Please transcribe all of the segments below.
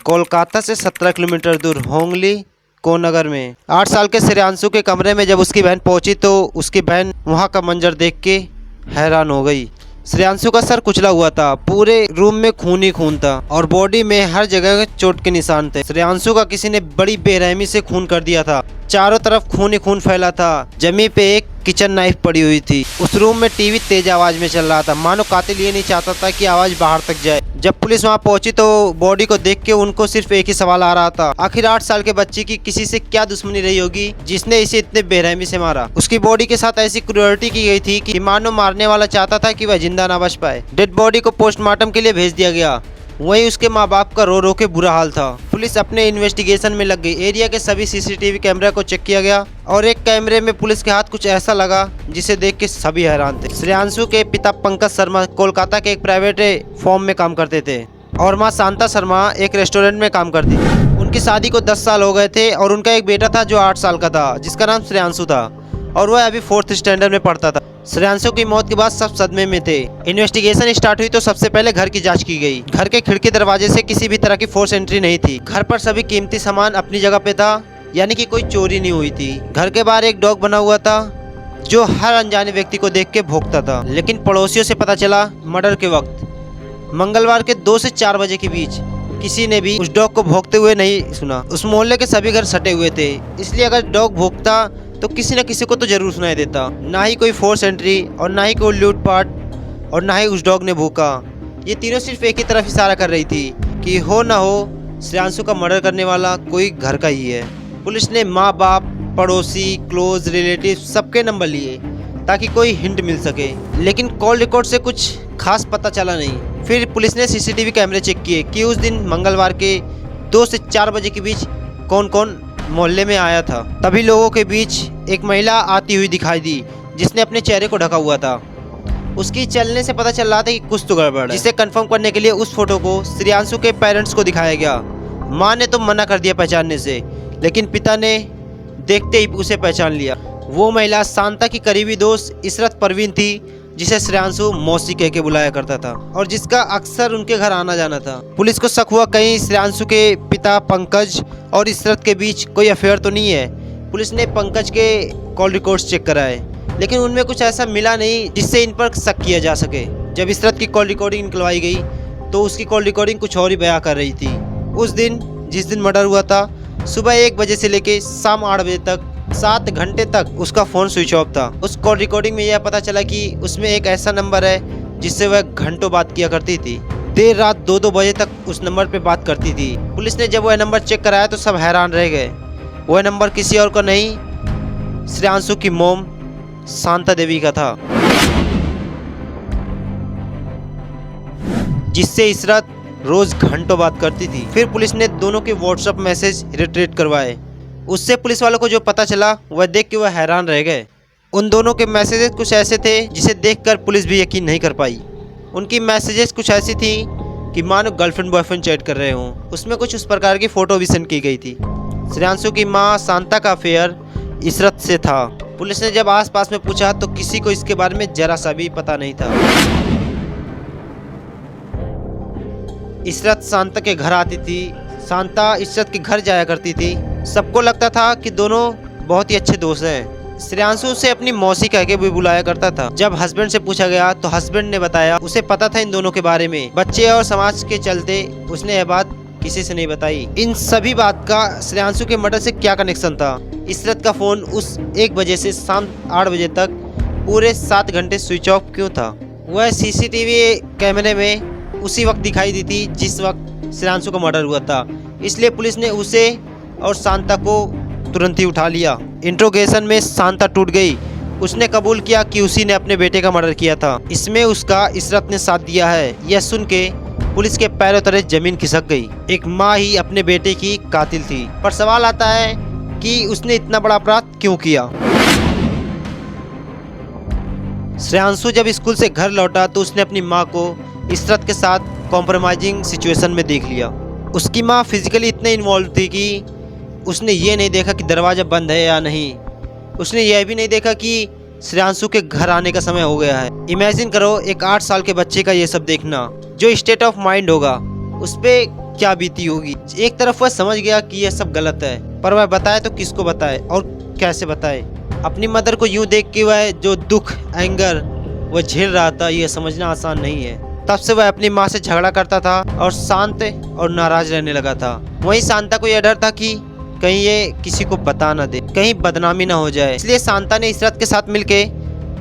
कोलकाता से 17 किलोमीटर दूर होंगली कोनगर में 8 साल के श्रेयांशु के कमरे में जब उसकी बहन पहुंची तो उसकी बहन वहां का मंजर देख के हैरान हो गई। श्रेयांशु का सर कुचला हुआ था, पूरे रूम में खून ही खून था और बॉडी में हर जगह चोट के निशान थे। श्रेयांशु का किसी ने बड़ी बेरहमी से खून कर दिया था, चारों तरफ खून ही खून फैला था। जमीन पे एक किचन नाइफ पड़ी हुई थी। उस रूम में टीवी तेज आवाज में चल रहा था, मानो कातिल ये नहीं चाहता था कि आवाज बाहर तक जाए। जब पुलिस वहां पहुंची तो बॉडी को देख के उनको सिर्फ एक ही सवाल आ रहा था, आखिर 8 साल के बच्चे की किसी से क्या दुश्मनी रही होगी जिसने इसे इतने बेरहमी से मारा। उसकी बॉडी के साथ ऐसी क्रूरटी की गई थी कि मानो मारने वाला चाहता था कि वह जिंदा ना बच पाए। डेड बॉडी को पोस्टमार्टम के लिए भेज दिया गया। वहीं उसके माँ बाप का रो रो के बुरा हाल था। पुलिस अपने इन्वेस्टिगेशन में लग गई। एरिया के सभी सीसीटीवी कैमरा को चेक किया गया और एक कैमरे में पुलिस के हाथ कुछ ऐसा लगा जिसे देख के सभी हैरान थे। श्रेयांशु के पिता पंकज शर्मा कोलकाता के एक प्राइवेट फॉर्म में काम करते थे और माँ शांता शर्मा एक रेस्टोरेंट में काम करती थी। उनकी शादी को 10 साल हो गए थे और उनका एक बेटा था जो 8 साल का था, जिसका नाम श्रेयांशु था और वह अभी 4th स्टैंडर्ड में पढ़ता था। श्रेयांशु की मौत के बाद सब सदमे में थे। इन्वेस्टिगेशन स्टार्ट हुई तो सबसे पहले घर की जांच की गई। घर के खिड़की दरवाजे से किसी भी तरह की फोर्स एंट्री नहीं थी। घर पर सभी कीमती सामान अपनी जगह पे था, यानी कि कोई चोरी नहीं हुई थी। घर के बाहर एक डॉग बना हुआ था जो हर अनजाने व्यक्ति को देख के भौंकता था। लेकिन पड़ोसियों से पता चला मर्डर के वक्त मंगलवार के 2 से 4 बजे के बीच किसी ने भी उस डॉग को भौंकते हुए नहीं सुना। उस मोहल्ले के सभी घर सटे हुए थे, इसलिए अगर डॉग भौंकता तो किसी न किसी को तो जरूर सुनाई देता। ना ही कोई फोर्स एंट्री और ना ही कोई लूटपाट और ना ही उस डॉग ने भूखा। ये तीनों सिर्फ एक ही तरफ इशारा कर रही थी कि हो ना हो श्रेयांशु का मर्डर करने वाला कोई घर का ही है। पुलिस ने माँ बाप, पड़ोसी, क्लोज रिलेटिव सबके नंबर लिए ताकि कोई हिंट मिल सके, लेकिन कॉल रिकॉर्ड से कुछ खास पता चला नहीं। फिर पुलिस ने सीसीटीवी कैमरे चेक किए कि उस दिन मंगलवार के 2 से 4 बजे के बीच कौन कौन मोहल्ले में आया था। तभी लोगों के बीच एक महिला आती हुई दिखाई दी जिसने अपने चेहरे को ढका हुआ था। उसकी चलने से पता चल रहा था कि कुछ तो गड़बड़ है। जिसे कंफर्म करने के लिए उस फोटो को श्रेयांशु के पेरेंट्स को दिखाया गया। माँ ने तो मना कर दिया पहचानने से, लेकिन पिता ने देखते ही उसे पहचान लिया। वो महिला शांता की करीबी दोस्त इशरत परवीन थी, जिसे श्रेयांशु मौसी कह के बुलाया करता था और जिसका अक्सर उनके घर आना जाना था। पुलिस को शक हुआ कहीं श्रेयांशु के पिता पंकज और इशरत के बीच कोई अफेयर तो नहीं है। पुलिस ने पंकज के कॉल रिकॉर्ड्स चेक कराए, लेकिन उनमें कुछ ऐसा मिला नहीं जिससे इन पर शक किया जा सके। जब इशरत की कॉल रिकॉर्डिंग निकलवाई गई तो उसकी कॉल रिकॉर्डिंग कुछ और ही बयां कर रही थी। उस दिन जिस दिन मर्डर हुआ था, सुबह 1 बजे से लेके शाम 8 बजे तक 7 घंटे तक उसका फोन स्विच ऑफ था। उस कॉल रिकॉर्डिंग में यह पता चला कि उसमें एक ऐसा नंबर है जिससे वह घंटों बात किया करती थी। देर रात 2-2 बजे तक उस नंबर पे बात करती थी। पुलिस ने जब वह नंबर चेक कराया तो सब हैरान रह गए। वह नंबर किसी और का नहीं, श्रेयांशु की मॉम शांता देवी का था, जिससे इशरत रोज घंटों बात करती थी। फिर पुलिस ने दोनों के व्हाट्सएप मैसेज रिट्रीव करवाए। उससे पुलिस वालों को जो पता चला वह देख के वह हैरान रह गए। उन दोनों के मैसेजेस कुछ ऐसे थे जिसे देखकर पुलिस भी यकीन नहीं कर पाई। उनकी मैसेजेस कुछ ऐसी थी कि मानो गर्लफ्रेंड बॉयफ्रेंड चैट कर रहे हों। उसमें कुछ उस प्रकार की फ़ोटो भी सेंड की गई थी। श्रेयांशु की माँ शांता का अफेयर इशरत से था। पुलिस ने जब आसपास में पूछा तो किसी को इसके बारे में जरा सा भी पता नहीं था। इशरत शांता के घर आती थी, शांता इशरत के घर जाया करती थी। सबको लगता था कि दोनों बहुत ही अच्छे दोस्त हैं। श्रेयांशु उसे अपनी मौसी कह के भी बुलाया करता था। जब हस्बैंड से पूछा गया तो हस्बैंड ने बताया उसे पता था इन दोनों के बारे में। बच्चे और समाज के चलते उसने यह बात किसी से नहीं बताई। इन सभी बात का श्रेयांशु के मर्डर से क्या कनेक्शन था? इशरत का फोन उस 1 बजे से शाम 8 बजे तक पूरे 7 घंटे स्विच ऑफ क्यों था? वह सीसीटीवी कैमरे में उसी वक्त दिखाई दी थी जिस वक्त श्रेयांशु का मर्डर हुआ था, इसलिए पुलिस ने उसे और शांता को तुरंत ही उठा लिया। इंट्रोगेशन में शांता टूट गई। उसने कबूल किया कि उसी ने अपने बेटे का मर्डर किया था। इसमें उसका इशरत ने साथ दिया है। यह सुन के पुलिस के पैरों तले जमीन खिसक गई। एक माँ ही अपने बेटे की कातिल थी, पर सवाल आता है कि उसने इतना बड़ा अपराध क्यों किया? श्रेयांशु जब स्कूल से घर लौटा तो उसने अपनी माँ को इशरत के साथ कॉम्प्रोमाइजिंग सिचुएशन में देख लिया। उसकी माँ फिजिकली इतने इन्वॉल्व थी कि उसने ये नहीं देखा कि दरवाज़ा बंद है या नहीं। उसने यह भी नहीं देखा कि श्रेयांशु के घर आने का समय हो गया है। इमेजिन करो एक 8 साल के बच्चे का ये सब देखना, जो स्टेट ऑफ माइंड होगा। उस पर क्या बीती होगी। एक तरफ वह समझ गया कि यह सब गलत है, पर वह बताए तो किसको बताए और कैसे बताए। अपनी मदर को यूं देख के वह जो दुख, एंगर वह झेल रहा था, यह समझना आसान नहीं है। तब से वह अपनी माँ से झगड़ा करता था और शांत और नाराज रहने लगा था। वहीं शांता को यह डर था कि कहीं ये किसी को बता न दे, कहीं बदनामी न हो जाए। इसलिए शांता ने इशरत के साथ मिलके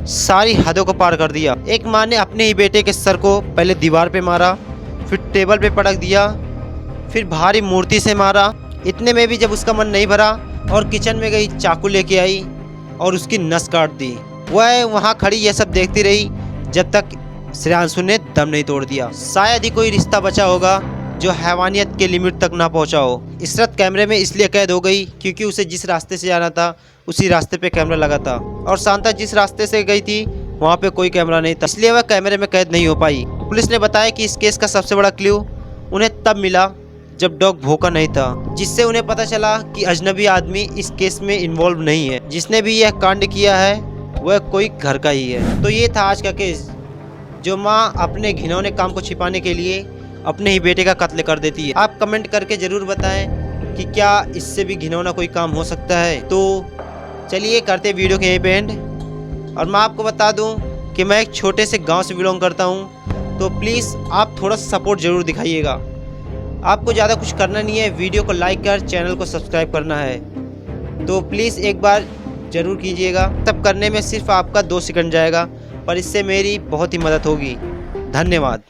सारी हदों को पार कर दिया। एक माँ ने अपने ही बेटे के सर को पहले दीवार पे मारा, फिर टेबल पे पटक दिया, फिर भारी मूर्ति से मारा। इतने में भी जब उसका मन नहीं भरा और किचन में गई, चाकू लेके आई और उसकी नस काट दी। वह वहाँ खड़ी यह सब देखती रही जब तक श्रेयांशु ने दम नहीं तोड़ दिया। शायद ही कोई रिश्ता बचा होगा जो हैवानियत के लिमिट तक ना पहुंचा हो। इशरत कैमरे में इसलिए कैद हो गई क्योंकि उसे जिस रास्ते से जाना था उसी रास्ते पे कैमरा लगा था, और शांता जिस रास्ते से गई थी वहाँ पे कोई कैमरा नहीं था, इसलिए वह कैमरे में कैद नहीं हो पाई। पुलिस ने बताया कि इस केस का सबसे बड़ा क्लू उन्हें तब मिला जब डॉग भूखा नहीं था, जिससे उन्हें पता चला कि अजनबी आदमी इस केस में इन्वॉल्व नहीं है। जिसने भी यह कांड किया है वह कोई घर का ही है। तो ये था आज का केस, जो माँ अपने घिनौने काम को छिपाने के लिए अपने ही बेटे का कत्ल कर देती है। आप कमेंट करके ज़रूर बताएं कि क्या इससे भी घिनौना कोई काम हो सकता है। तो चलिए करते वीडियो के यहीं पे एंड। और मैं आपको बता दूं कि मैं एक छोटे से गांव से बिलोंग करता हूं, तो प्लीज़ आप थोड़ा सपोर्ट ज़रूर दिखाइएगा। आपको ज़्यादा कुछ करना नहीं है, वीडियो को लाइक कर चैनल को सब्सक्राइब करना है, तो प्लीज़ एक बार ज़रूर कीजिएगा। तब करने में सिर्फ आपका 2 सेकंड जाएगा, पर इससे मेरी बहुत ही मदद होगी। धन्यवाद।